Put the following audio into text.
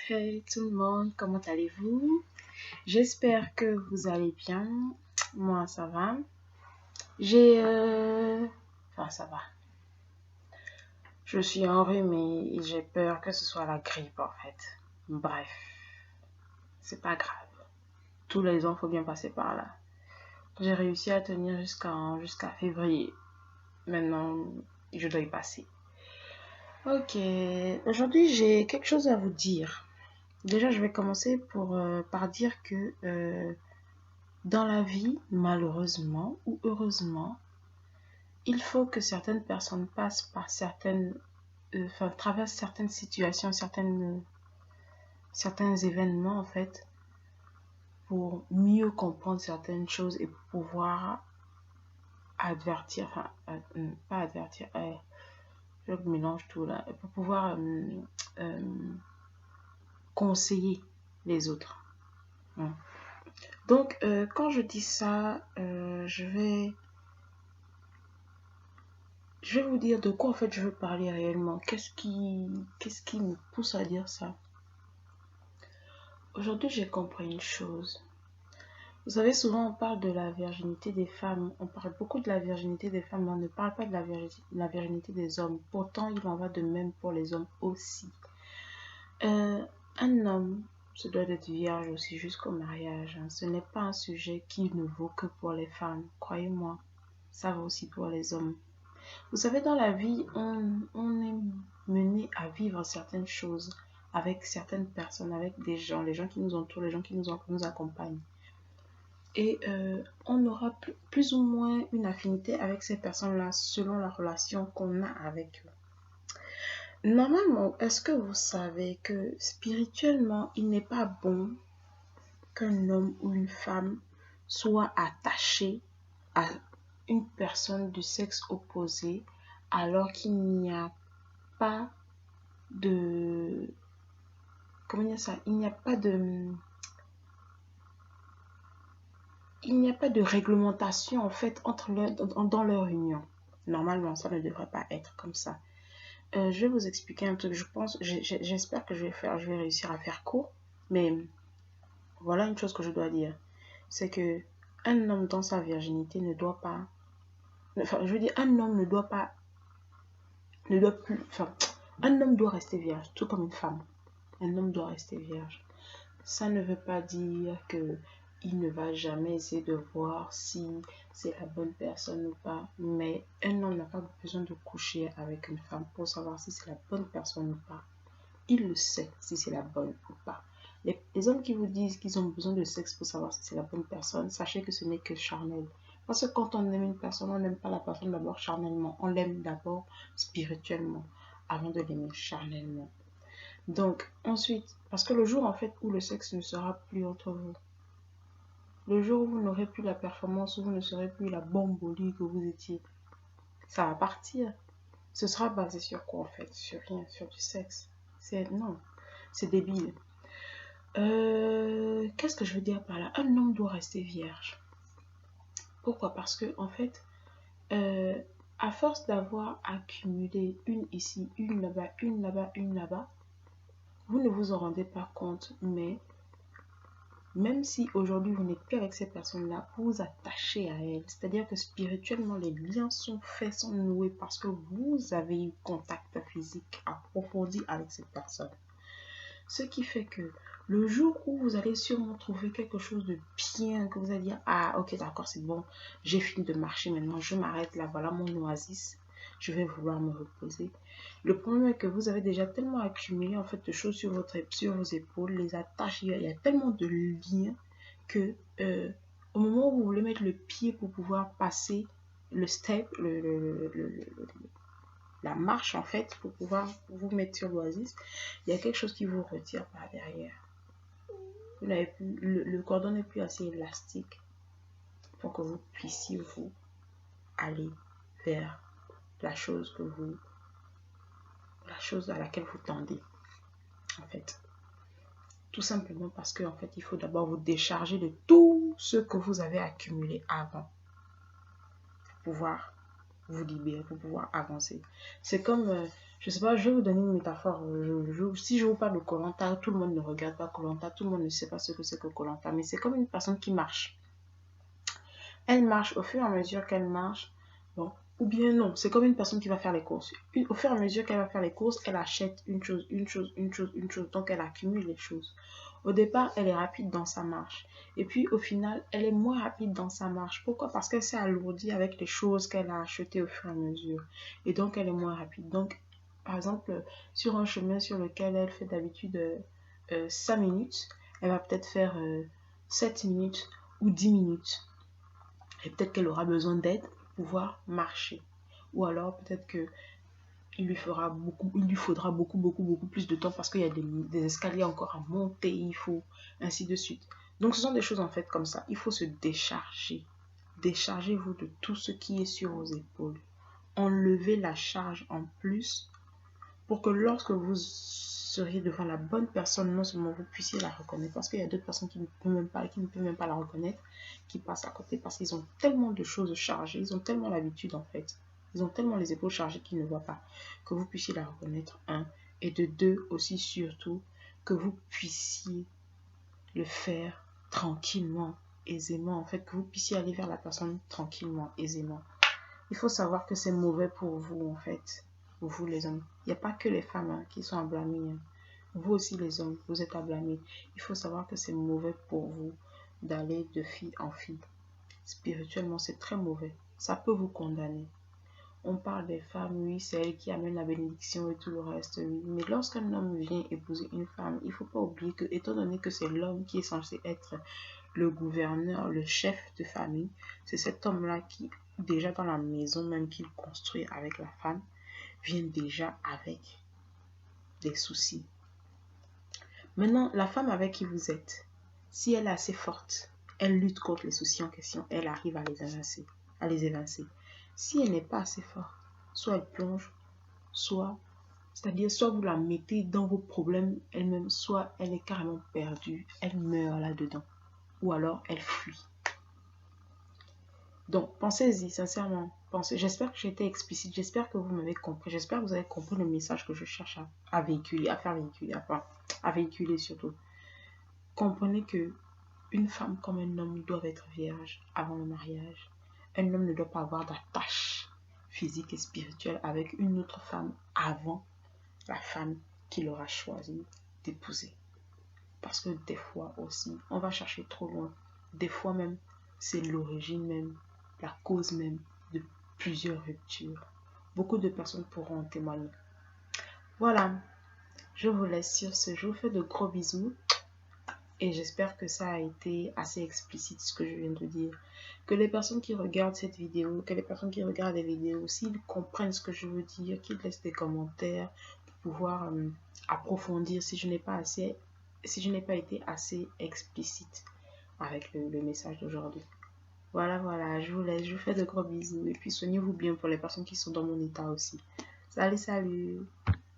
Hey tout le monde, comment allez-vous? J'espère que vous allez bien. Moi, ça va. Enfin, ça va. Je suis enrhumée et j'ai peur que ce soit la grippe, en fait. Bref, c'est pas grave. Tous les ans, faut bien passer par là. J'ai réussi à tenir jusqu'à février. Maintenant, je dois y passer. Ok, aujourd'hui, j'ai quelque chose à vous dire. Déjà, je vais commencer par dire que dans la vie, malheureusement ou heureusement, il faut que certaines personnes passent par traversent certaines situations, certains événements en fait, pour mieux comprendre certaines choses et pour pouvoir advertir, pas advertir, je mélange tout là, pour pouvoir conseiller les autres. Donc, quand je dis ça, je vais vous dire de quoi en fait je veux parler réellement. Qu'est-ce qui me pousse à dire ça? Aujourd'hui, j'ai compris une chose. Vous savez, souvent on parle de la virginité des femmes. On parle beaucoup de la virginité des femmes, mais on ne parle pas de la virginité des hommes. Pourtant, il en va de même pour les hommes aussi. Un homme se doit d'être vierge aussi jusqu'au mariage. Ce n'est pas un sujet qui ne vaut que pour les femmes. Croyez-moi, ça vaut aussi pour les hommes. Vous savez, dans la vie, on est mené à vivre certaines choses avec certaines personnes, avec des gens, les gens qui nous entourent, les gens qui nous accompagnent. Et on aura plus ou moins une affinité avec ces personnes-là selon la relation qu'on a avec eux. Normalement, est-ce que vous savez que spirituellement, il n'est pas bon qu'un homme ou une femme soit attaché à une personne du sexe opposé alors qu'il n'y a pas de... Comment dire ça? Il n'y a pas de réglementation en fait dans leur union. Normalement, ça ne devrait pas être comme ça. Je vais vous expliquer un truc. J'espère que je vais réussir à faire court. Mais voilà une chose que je dois dire. C'est que un homme dans sa virginité ne doit pas... Enfin, je veux dire, un homme un homme doit rester vierge, tout comme une femme. Un homme doit rester vierge. Ça ne veut pas dire que il ne va jamais essayer de voir si c'est la bonne personne ou pas. Mais un homme n'a pas besoin de coucher avec une femme pour savoir si c'est la bonne personne ou pas. Il le sait si c'est la bonne ou pas. Les hommes qui vous disent qu'ils ont besoin de sexe pour savoir si c'est la bonne personne, sachez que ce n'est que charnel. Parce que quand on aime une personne, on n'aime pas la personne d'abord charnellement. On l'aime d'abord spirituellement avant de l'aimer charnellement. Donc, ensuite, parce que le jour en fait où le sexe ne sera plus entre vous, le jour où vous n'aurez plus la performance, où vous ne serez plus la bombolie que vous étiez, ça va partir. Ce sera basé sur quoi en fait? Sur rien, sur du sexe. Non, c'est débile. Qu'est-ce que je veux dire par là? Un homme doit rester vierge. Pourquoi? Parce que en fait, à force d'avoir accumulé une ici, une là-bas, une là-bas, une là-bas, vous ne vous en rendez pas compte, mais même si aujourd'hui vous n'êtes plus avec ces personnes-là, vous vous attachez à elles. C'est-à-dire que spirituellement, les liens sont faits, sont noués parce que vous avez eu contact physique approfondi avec cette personne. Ce qui fait que le jour où vous allez sûrement trouver quelque chose de bien, que vous allez dire, ah ok d'accord c'est bon, j'ai fini de marcher maintenant, je m'arrête là, voilà mon oasis, je vais vouloir me reposer. Le problème est que vous avez déjà tellement accumulé en fait de choses sur vos épaules, les attaches, il y a tellement de liens que au moment où vous voulez mettre le pied pour pouvoir passer le step, la marche en fait pour pouvoir vous mettre sur l'oasis, il y a quelque chose qui vous retire par derrière. Vous n'avez plus, le cordon n'est plus assez élastique pour que vous puissiez vous aller vers la chose à laquelle vous tendez en fait. Tout simplement parce que en fait il faut d'abord vous décharger de tout ce que vous avez accumulé avant pour pouvoir vous libérer, pour pouvoir avancer. C'est comme Je sais pas, je vais vous donner une métaphore. Si je vous parle de koh, tout le monde ne regarde pas koh, tout le monde ne sait pas ce que c'est que koh, mais c'est comme une personne qui marche. Elle marche au fur et à mesure qu'elle marche. Bon, ou bien non, c'est comme une personne qui va faire les courses. Au fur et à mesure qu'elle va faire les courses, elle achète une chose, une chose, une chose, une chose. Donc, elle accumule les choses. Au départ, elle est rapide dans sa marche. Et puis, au final, elle est moins rapide dans sa marche. Pourquoi? Parce qu'elle s'est alourdie avec les choses qu'elle a achetées au fur et à mesure. Et donc, elle est moins rapide. Donc, par exemple, sur un chemin sur lequel elle fait d'habitude 5 minutes, elle va peut-être faire 7 minutes ou 10 minutes. Et peut-être qu'elle aura besoin d'aide pour pouvoir marcher. Ou alors peut-être que il lui faudra beaucoup plus de temps parce qu'il y a des escaliers encore à monter, il faut ainsi de suite. Donc ce sont des choses en fait comme ça. Il faut se décharger. Déchargez-vous de tout ce qui est sur vos épaules. Enlevez la charge en plus pour que lorsque vous seriez devant la bonne personne, non seulement vous puissiez la reconnaître, parce qu'il y a d'autres personnes qui ne peuvent même pas la reconnaître, qui passent à côté parce qu'ils ont tellement de choses chargées, ils ont tellement l'habitude en fait, ils ont tellement les épaules chargées qu'ils ne voient pas, que vous puissiez la reconnaître, un, et de deux aussi surtout, que vous puissiez le faire tranquillement, aisément, en fait, que vous puissiez aller vers la personne tranquillement, aisément. Il faut savoir que c'est mauvais pour vous, en fait. Vous, les hommes. Il n'y a pas que les femmes qui sont à blâmer. Vous aussi, les hommes, vous êtes à blâmer. Il faut savoir que c'est mauvais pour vous d'aller de fille en fille. Spirituellement, c'est très mauvais. Ça peut vous condamner. On parle des femmes, oui, c'est elles qui amènent la bénédiction et tout le reste, oui. Mais lorsqu'un homme vient épouser une femme, il ne faut pas oublier que, étant donné que c'est l'homme qui est censé être le gouverneur, le chef de famille, c'est cet homme-là qui, déjà dans la maison même qu'il construit avec la femme, vient déjà avec des soucis. Maintenant, la femme avec qui vous êtes, si elle est assez forte, elle lutte contre les soucis en question, elle arrive à les évincer. Si elle n'est pas assez forte, soit elle plonge, c'est-à-dire soit vous la mettez dans vos problèmes elle-même, soit elle est carrément perdue, elle meurt là-dedans, ou alors elle fuit. Donc, pensez-y, sincèrement. J'espère que j'ai été explicite, j'espère que vous m'avez compris, j'espère que vous avez compris le message que je cherche à véhiculer, à faire véhiculer, à véhiculer surtout. Comprenez que une femme comme un homme doivent être vierges avant le mariage. Un homme ne doit pas avoir d'attache physique et spirituelle avec une autre femme avant la femme qu'il aura choisi d'épouser. Parce que des fois aussi, on va chercher trop loin. Des fois même, c'est l'origine même, la cause même de plusieurs ruptures. Beaucoup de personnes pourront en témoigner. Voilà, je vous laisse sur ce. Je vous fais de gros bisous. Et j'espère que ça a été assez explicite ce que je viens de dire. Que les personnes qui regardent cette vidéo, que les personnes qui regardent les vidéos, s'ils comprennent ce que je veux dire, qu'ils laissent des commentaires pour pouvoir approfondir si je n'ai pas été assez explicite avec le message d'aujourd'hui. Voilà, je vous laisse, je vous fais de gros bisous et puis soignez-vous bien pour les personnes qui sont dans mon état aussi. Salut!